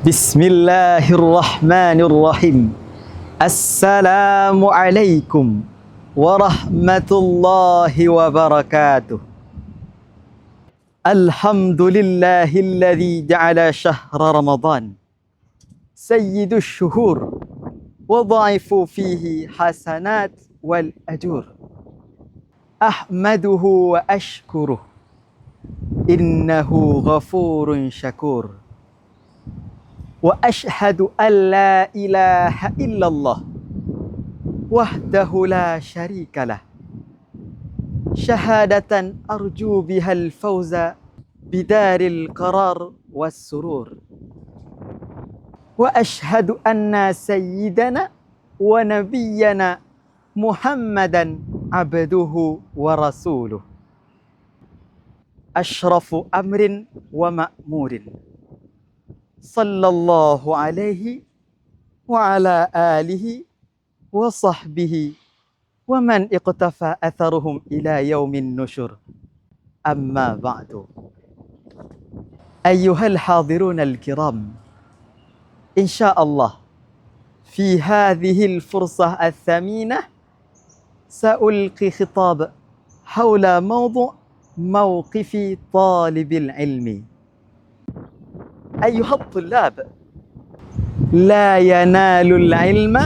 بسم الله الرحمن الرحيم السلام عليكم ورحمة الله وبركاته الحمد لله الذي جعل شهر رمضان سيد الشهور وضاعف فيه حسنات والأجور أحمده وأشكره إنه غفور شكور وأشهد أن لا إله إلا الله وحده لا شريك له شهادة أرجو بها الفوز بدار القرار والسرور وأشهد أن سيدنا ونبينا محمدا عبده ورسوله أشرف أمر ومأمور صلى الله عليه وعلى آله وصحبه ومن اقتفى أثرهم إلى يوم النشر أما بعد أيها الحاضرون الكرام إن شاء الله في هذه الفرصة الثمينة سألقي خطاب حول موضوع موقف طالب العلم. أيها الطلاب، لا ينال العلم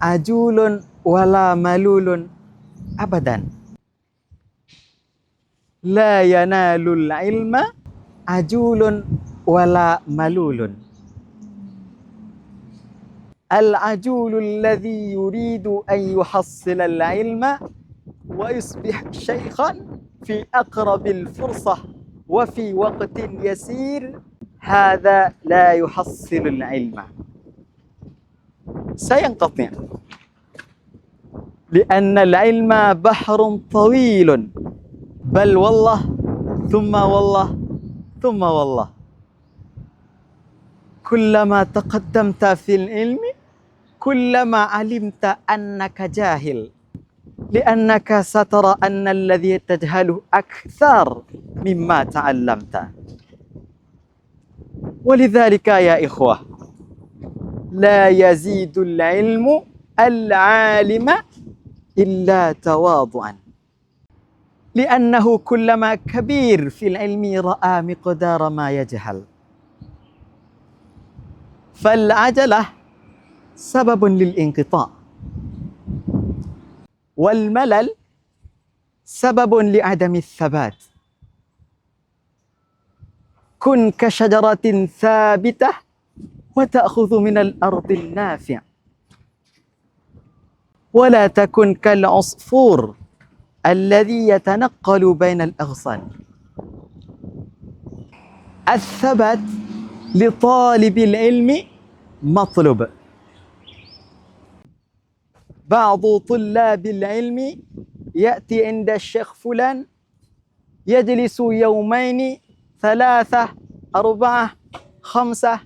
عجول ولا ملول أبدا. لا ينال العلم عجول ولا ملول. العجول الذي يريد أن يحصل العلم ويصبح شيخا في أقرب الفرصة وفي وقت يسير هذا لا يحصل العلم، سينقطع، لأن العلم بحر طويل، بل والله ثم والله ثم والله كلما تقدمت في العلم كلما علمت أنك جاهل، لأنك سترى أن الذي تجهله أكثر مما تعلمت. ولذلك يا إخوة لا يزيد العلم العالم إلا تواضعا، لأنه كلما كبير في العلم رأى مقدار ما يجهل. فالعجلة سبب للانقطاع، والملل سبب لعدم الثبات. كن كشجرة ثابتة وتأخذ من الأرض النافع، ولا تكن كالعصفور الذي يتنقل بين الأغصان. الثبات لطالب العلم مطلوب. بعض طلاب العلم يأتي عند الشيخ فلان يجلس يومين 3 4 5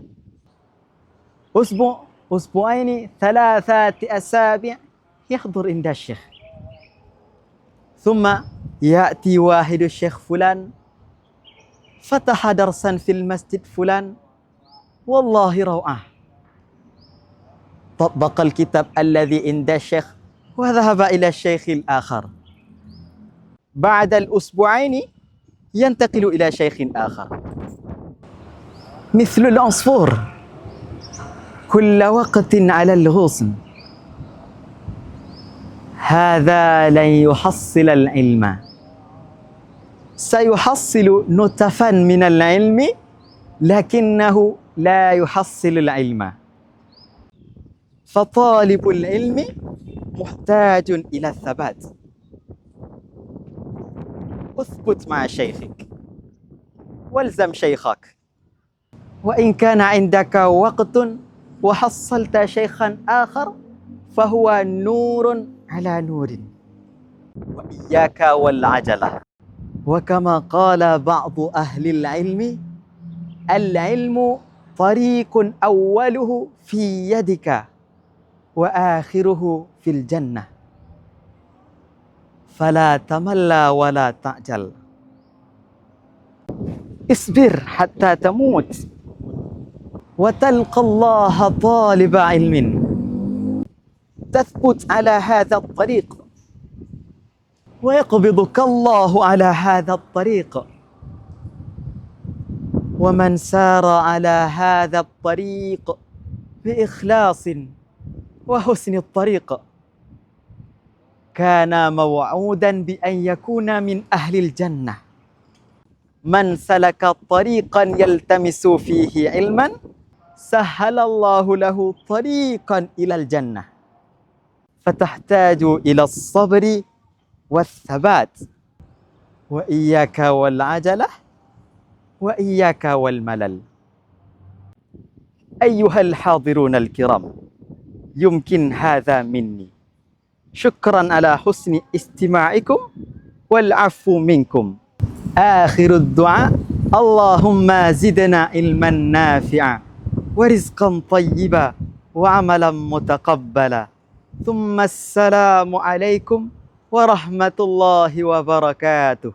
أسبوع أسبوعين 3 أسابيع يحضر عند الشيخ، ثم يأتي واحد الشيخ فلان فتح درسا في المسجد فلان والله روعة، طبق الكتاب الذي عند الشيخ وذهب إلى الشيخ الآخر. بعد الأسبوعين ينتقل إلى شيخ آخر. مثل العصفور كل وقت على الغصن. هذا لن يحصل العلم، سيحصل نتفا من العلم لكنه لا يحصل العلم. فطالب العلم محتاج إلى الثبات. اثبت مع شيخك والزم شيخك، وإن كان عندك وقت وحصلت شيخا آخر فهو نور على نور. وإياك والعجلة. وكما قال بعض أهل العلم العلم طريق أوله في يدك وآخره في الجنة، فلا تمل ولا تعجل. اصبر حتى تموت وتلقى الله طالب علم، تثبت على هذا الطريق ويقبضك الله على هذا الطريق. ومن سار على هذا الطريق بإخلاص وحسن الطريق كان موعودا بأن يكون من أهل الجنة. من سلك طريقا يلتمس فيه علما سهل الله له طريقا إلى الجنة. فتحتاج إلى الصبر والثبات، وإياك والعجلة وإياك والملل. أيها الحاضرون الكرام، يمكن هذا مني. شكرا على حسن استماعكم والعفو منكم. آخر الدعاء: اللهم زدنا علما نافعا ورزقا طيبا وعملا متقبلا. ثم السلام عليكم ورحمة الله وبركاته.